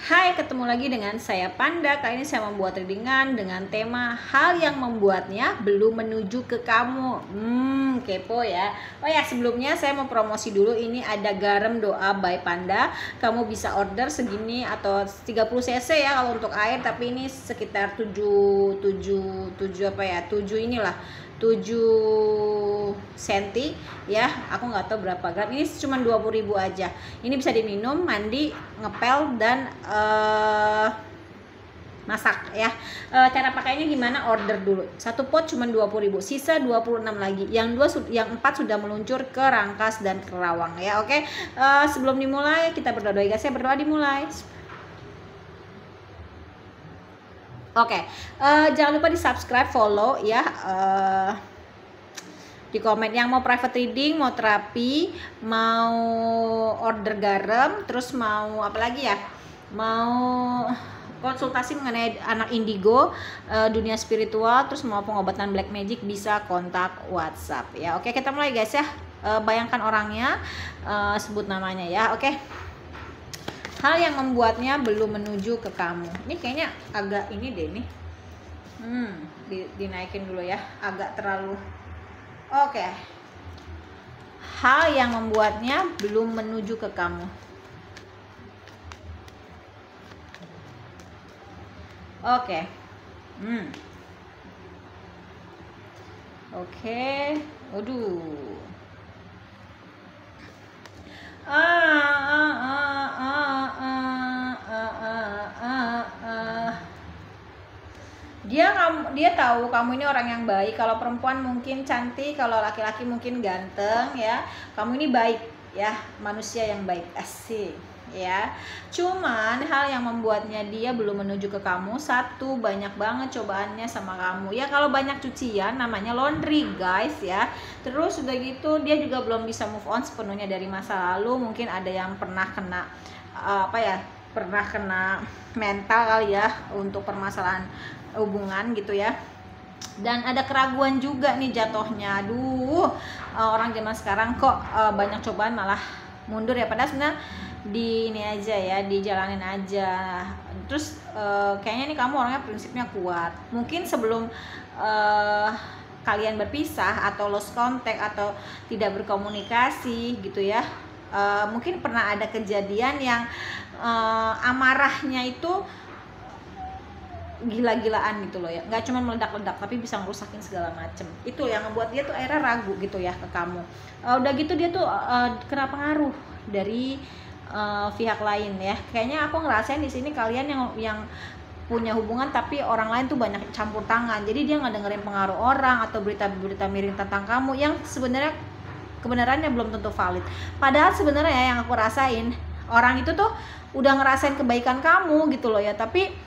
Hai, ketemu lagi dengan saya Panda. Kali ini saya membuat readingan dengan tema hal yang membuatnya belum menuju ke kamu. Kepo ya. Oh ya, sebelumnya saya mau promosi dulu. Ini ada garam doa by Panda. Kamu bisa order segini atau 30 cc ya kalau untuk air, tapi ini sekitar 7 inilah 7 cm ya, aku nggak tahu berapa gram. Ini cuma 20.000 aja. Ini bisa diminum, mandi, ngepel, dan masak ya. Cara pakainya gimana? Order dulu. Satu pot cuma 20.000, sisa 26 lagi. Yang 4 sudah meluncur ke Rangkas dan Kerawang ya. Oke. Sebelum dimulai kita berdoa guys ya. Berdoa dimulai. Oke, jangan lupa di subscribe, follow ya, di komen yang mau private reading, mau terapi, mau order garam, terus mau apa lagi ya, mau konsultasi mengenai anak indigo, dunia spiritual, terus mau pengobatan black magic, bisa kontak WhatsApp ya. Oke, kita mulai guys ya. Bayangkan orangnya, sebut namanya ya. Oke. Hal yang membuatnya belum menuju ke kamu. Ini kayaknya agak ini deh nih. Dinaikin dulu ya. Agak terlalu. Oke. Hal yang membuatnya belum menuju ke kamu. Oke. Oke. Waduh. Dia tahu kamu ini orang yang baik. Kalau perempuan mungkin cantik, kalau laki-laki mungkin ganteng ya. Kamu ini baik ya, manusia yang baik, asik ya. Cuman hal yang membuatnya dia belum menuju ke kamu, satu, banyak banget cobaannya sama kamu ya. Kalau banyak cucian namanya laundry guys ya. Terus udah gitu dia juga belum bisa move on sepenuhnya dari masa lalu. Mungkin ada yang pernah kena pernah kena mental kali ya untuk permasalahan hubungan gitu ya. Dan ada keraguan juga nih jatuhnya. Aduh, orang zaman sekarang kok banyak cobaan malah mundur ya. Padahal sebenarnya di ini aja ya, dijalanin aja. Terus kayaknya nih kamu orangnya prinsipnya kuat. Mungkin sebelum kalian berpisah atau lost contact atau tidak berkomunikasi gitu ya, mungkin pernah ada kejadian yang amarahnya itu gila-gilaan gitu loh ya, nggak cuma meledak-ledak tapi bisa ngerusakin segala macem. Itu yang ngebuat dia tuh akhirnya ragu gitu ya ke kamu. Udah gitu dia tuh kena pengaruh dari pihak lain ya. Kayaknya aku ngerasain di sini kalian yang punya hubungan tapi orang lain tuh banyak campur tangan. Jadi dia nggak dengerin pengaruh orang atau berita-berita miring tentang kamu yang sebenarnya kebenarannya belum tentu valid. Padahal sebenarnya yang aku rasain, orang itu tuh udah ngerasain kebaikan kamu gitu loh ya, tapi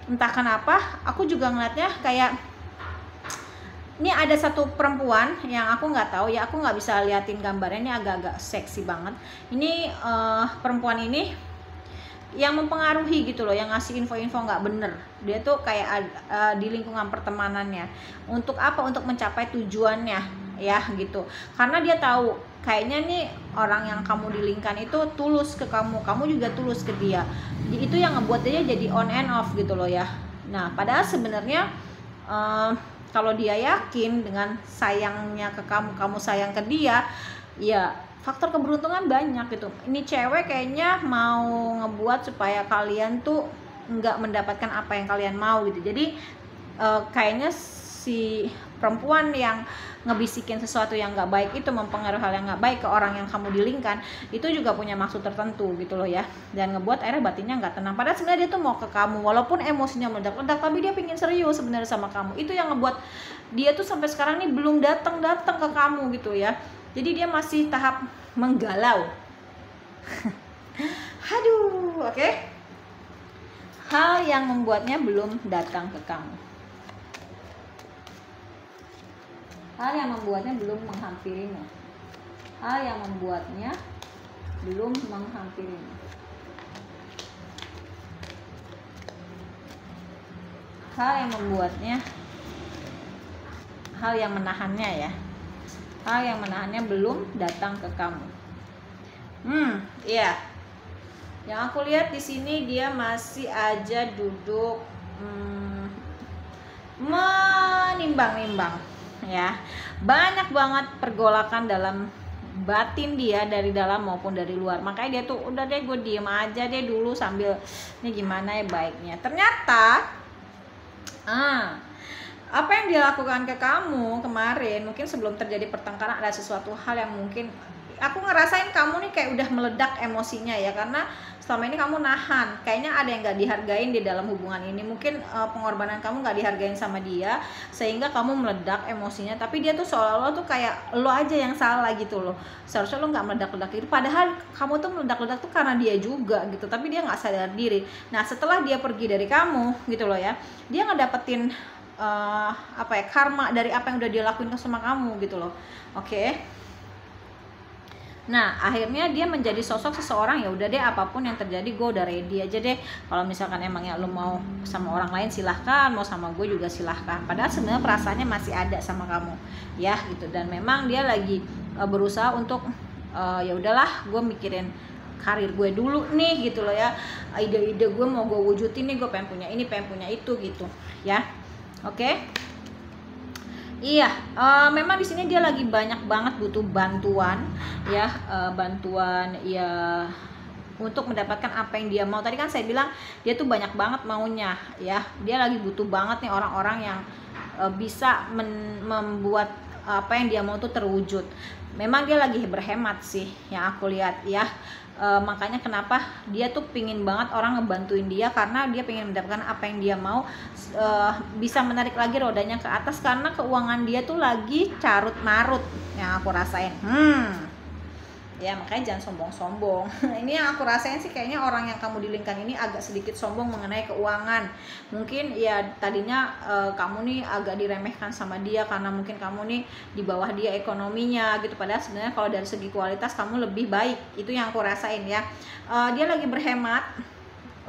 entah kenapa aku juga ngeliatnya kayak ini ada satu perempuan yang aku nggak tahu ya, aku nggak bisa liatin gambarnya, ini agak-agak seksi banget. Ini perempuan ini yang mempengaruhi gitu loh, yang ngasih info-info nggak bener. Dia tuh kayak di lingkungan pertemanannya. Untuk apa? Untuk mencapai tujuannya ya gitu. Karena dia tahu kayaknya nih orang yang kamu dilingkan itu tulus ke kamu, kamu juga tulus ke dia. Itu yang ngebuat dia jadi on and off gitu loh ya. Nah padahal sebenarnya kalau dia yakin dengan sayangnya ke kamu, kamu sayang ke dia, ya faktor keberuntungan banyak gitu. Ini cewek kayaknya mau ngebuat supaya kalian tuh nggak mendapatkan apa yang kalian mau gitu. Jadi kayaknya si perempuan yang ngebisikin sesuatu yang nggak baik itu, mempengaruhi hal yang nggak baik ke orang yang kamu dilingkan, itu juga punya maksud tertentu gitu loh ya. Dan ngebuat akhirnya batinnya nggak tenang. Padahal sebenarnya dia tuh mau ke kamu, walaupun emosinya meledak-ledak, tapi dia pingin serius sebenarnya sama kamu. Itu yang ngebuat dia tuh sampai sekarang nih belum datang ke kamu gitu ya. Jadi dia masih tahap menggalau. Aduh, oke. Hal yang membuatnya belum datang ke kamu. Hal yang membuatnya belum menghampirimu. Hal yang membuatnya belum menghampirimu. Hal yang membuatnya, hal yang menahannya ya. Hal yang menahannya belum datang ke kamu. Iya. Yang aku lihat di sini dia masih aja duduk menimbang-nimbang ya. Banyak banget pergolakan dalam batin dia, dari dalam maupun dari luar. Makanya dia tuh udah deh, gue diem aja deh dulu sambil ini gimana ya baiknya. Ternyata apa yang dia lakukan ke kamu kemarin, mungkin sebelum terjadi pertengkaran ada sesuatu hal yang mungkin aku ngerasain kamu nih kayak udah meledak emosinya ya, karena selama ini kamu nahan, kayaknya ada yang gak dihargain di dalam hubungan ini. Mungkin pengorbanan kamu gak dihargain sama dia sehingga kamu meledak emosinya, tapi dia tuh seolah-olah tuh kayak lo aja yang salah gitu loh. Seharusnya lo gak meledak-ledak itu, padahal kamu tuh meledak-ledak tuh karena dia juga gitu, tapi dia gak sadar diri. Nah setelah dia pergi dari kamu gitu loh ya, dia ngedapetin karma dari apa yang udah dia lakuin sama kamu gitu loh. Oke. Nah akhirnya dia menjadi sosok seseorang, ya udah deh apapun yang terjadi gue udah ready aja deh. Kalau misalkan emangnya lo mau sama orang lain silahkan, mau sama gue juga silahkan. Padahal sebenarnya perasaannya masih ada sama kamu ya gitu. Dan memang dia lagi berusaha untuk ya udahlah gue mikirin karir gue dulu nih gitu loh ya. Ide-ide gue mau gue wujudin nih, gue pengen punya ini, pengen punya itu gitu ya. Oke. Iya, memang di sini dia lagi banyak banget butuh bantuan ya, bantuan ya untuk mendapatkan apa yang dia mau. Tadi kan saya bilang dia tuh banyak banget maunya ya. Dia lagi butuh banget nih orang-orang yang bisa membuat apa yang dia mau tuh terwujud. Memang dia lagi berhemat sih yang aku lihat ya. Makanya kenapa dia tuh pingin banget orang ngebantuin dia, karena dia pingin mendapatkan apa yang dia mau, bisa menarik lagi rodanya ke atas, karena keuangan dia tuh lagi carut marut yang aku rasain. Ya makanya jangan sombong-sombong. Ini yang aku rasain sih, kayaknya orang yang kamu dilingkan ini agak sedikit sombong mengenai keuangan. Mungkin ya tadinya kamu nih agak diremehkan sama dia karena mungkin kamu nih di bawah dia ekonominya gitu. Padahal sebenarnya kalau dari segi kualitas kamu lebih baik. Itu yang aku rasain ya. Dia lagi berhemat,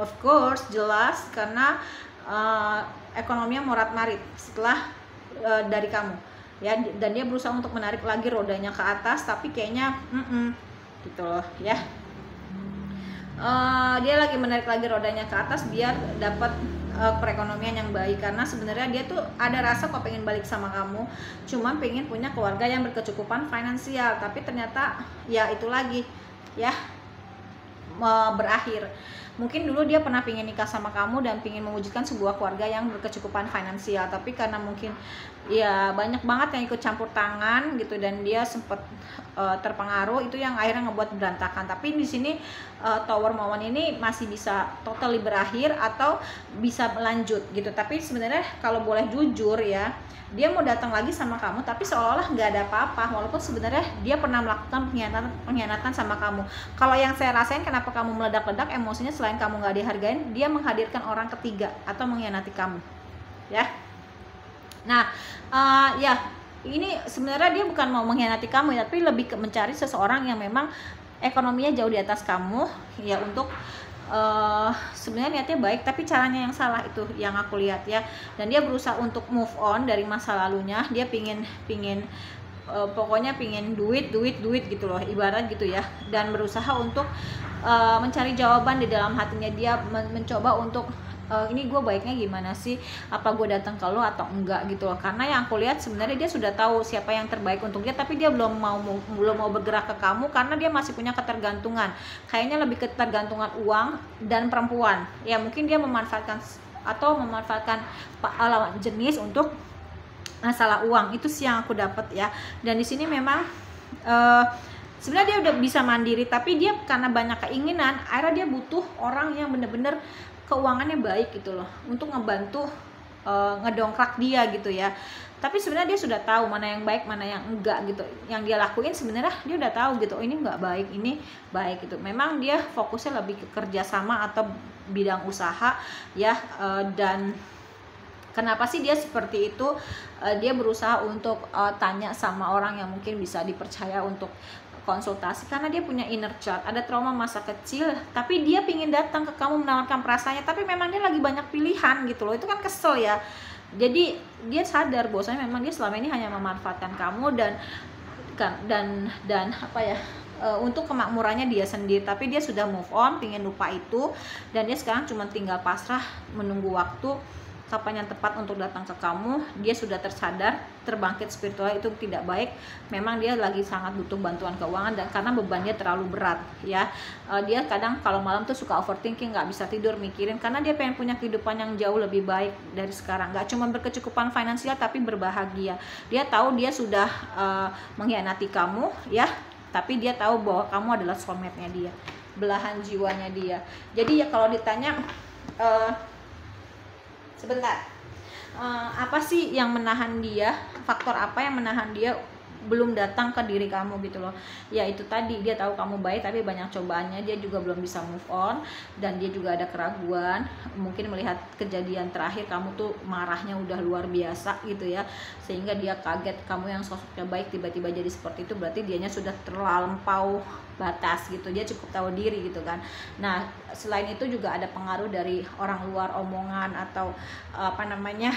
of course jelas, karena ekonominya morat-marit setelah dari kamu ya, dan dia berusaha untuk menarik lagi rodanya ke atas, tapi kayaknya gitu loh ya. Dia lagi menarik lagi rodanya ke atas biar dapat perekonomian yang baik, karena sebenarnya dia tuh ada rasa kok pengen balik sama kamu, cuman pengen punya keluarga yang berkecukupan finansial, tapi ternyata ya itu lagi ya berakhir. Mungkin dulu dia pernah pingin nikah sama kamu dan pingin mewujudkan sebuah keluarga yang berkecukupan finansial, tapi karena mungkin ya banyak banget yang ikut campur tangan gitu dan dia sempat terpengaruh, itu yang akhirnya ngebuat berantakan. Tapi di sini Tower Moon ini masih bisa totally berakhir atau bisa melanjut gitu. Tapi sebenarnya kalau boleh jujur ya, dia mau datang lagi sama kamu tapi seolah-olah nggak ada apa-apa, walaupun sebenarnya dia pernah melakukan pengkhianatan sama kamu. Kalau yang saya rasain kenapa kamu meledak-ledak emosinya, selain kamu nggak dihargain, dia menghadirkan orang ketiga atau mengkhianati kamu ya. Nah ya ini sebenarnya dia bukan mau mengkhianati kamu ya, tapi lebih ke mencari seseorang yang memang ekonominya jauh di atas kamu ya, untuk sebenarnya niatnya baik tapi caranya yang salah, itu yang aku lihat ya. Dan dia berusaha untuk move on dari masa lalunya. Dia pingin pokoknya pingin duit gitu loh, ibarat gitu ya. Dan berusaha untuk mencari jawaban di dalam hatinya. Dia mencoba untuk ini gue baiknya gimana sih, apa gue datang ke lo atau enggak gitu loh. Karena yang aku lihat sebenarnya dia sudah tahu siapa yang terbaik untuk dia, tapi dia belum mau bergerak ke kamu karena dia masih punya ketergantungan. Kayaknya lebih ketergantungan uang dan perempuan ya. Mungkin dia memanfaatkan lawan jenis untuk masalah uang. Itu sih yang aku dapat ya. Dan di sini memang sebenarnya dia udah bisa mandiri, tapi dia karena banyak keinginan akhirnya dia butuh orang yang bener-bener keuangannya baik gitu loh, untuk ngebantu ngedongkrak dia gitu ya. Tapi sebenarnya dia sudah tahu mana yang baik mana yang enggak gitu. Yang dia lakuin sebenarnya dia udah tahu gitu, oh ini enggak baik, ini baik gitu. Memang dia fokusnya lebih ke kerjasama atau bidang usaha ya. Dan kenapa sih dia seperti itu? Dia berusaha untuk tanya sama orang yang mungkin bisa dipercaya untuk konsultasi, karena dia punya inner child, ada trauma masa kecil, tapi dia pingin datang ke kamu menawarkan perasaannya, tapi memang dia lagi banyak pilihan gitu loh. Itu kan kesel ya. Jadi dia sadar bahwasanya memang dia selama ini hanya memanfaatkan kamu dan apa ya, untuk kemakmurannya dia sendiri, tapi dia sudah move on, pengen lupa itu, dan dia sekarang cuma tinggal pasrah menunggu waktu kapan yang tepat untuk datang ke kamu. Dia sudah tersadar terbangkit spiritual itu tidak baik, memang dia lagi sangat butuh bantuan keuangan, dan karena beban dia terlalu berat ya. Dia kadang kalau malam tuh suka overthinking, nggak bisa tidur mikirin, karena dia pengen punya kehidupan yang jauh lebih baik dari sekarang, nggak cuma berkecukupan finansial tapi berbahagia. Dia tahu dia sudah mengkhianati kamu ya, tapi dia tahu bahwa kamu adalah soulmate-nya dia, belahan jiwanya dia. Jadi ya kalau ditanya sebentar, apa sih yang menahan dia, faktor apa yang menahan dia belum datang ke diri kamu gitu loh. Ya itu tadi, dia tahu kamu baik tapi banyak cobaannya, dia juga belum bisa move on, dan dia juga ada keraguan, mungkin melihat kejadian terakhir kamu tuh marahnya udah luar biasa gitu ya, sehingga dia kaget kamu yang sosoknya baik tiba-tiba jadi seperti itu, berarti dianya sudah terlampau batas gitu, dia cukup tahu diri gitu kan. Nah selain itu juga ada pengaruh dari orang luar, omongan atau apa namanya,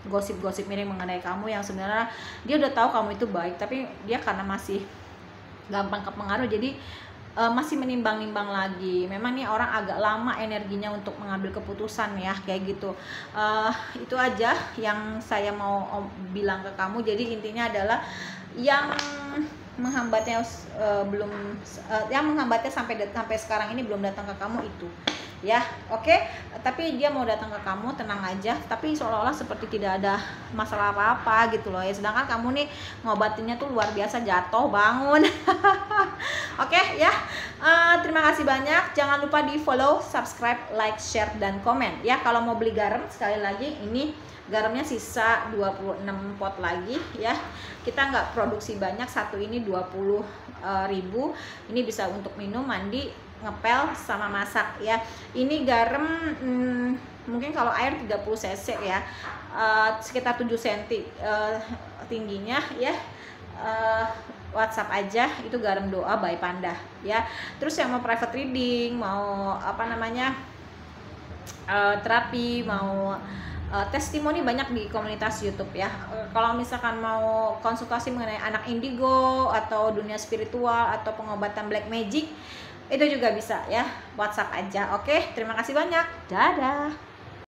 gosip-gosip miring mengenai kamu, yang sebenarnya dia udah tahu kamu itu baik, tapi dia karena masih gampang kepengaruh, jadi masih menimbang-nimbang lagi. Memang nih orang agak lama energinya untuk mengambil keputusan ya, kayak gitu. Itu aja yang saya mau bilang ke kamu. Jadi intinya adalah yang menghambatnya yang menghambatnya sampai sekarang ini belum datang ke kamu itu ya. Oke. Tapi dia mau datang ke kamu, tenang aja, tapi seolah-olah seperti tidak ada masalah apa-apa gitu loh ya, sedangkan kamu nih ngobatinnya tuh luar biasa, jatuh bangun. Oke ya. Terima kasih banyak, jangan lupa di follow, subscribe, like, share, dan komen ya. Kalau mau beli garam, sekali lagi ini garamnya sisa 26 pot lagi ya, kita nggak produksi banyak, satu ini 20.000, ini bisa untuk minum, mandi, ngepel, sama masak ya. Ini garam mungkin kalau air 30 cc ya, sekitar 7 cm tingginya ya. WhatsApp aja, itu garam doa by Panda ya. Terus yang mau private reading, mau apa namanya, terapi, mau testimoni, banyak di komunitas YouTube ya. Kalau misalkan mau konsultasi mengenai anak indigo atau dunia spiritual atau pengobatan black magic, itu juga bisa ya, WhatsApp aja. Oke, terima kasih banyak. Dadah.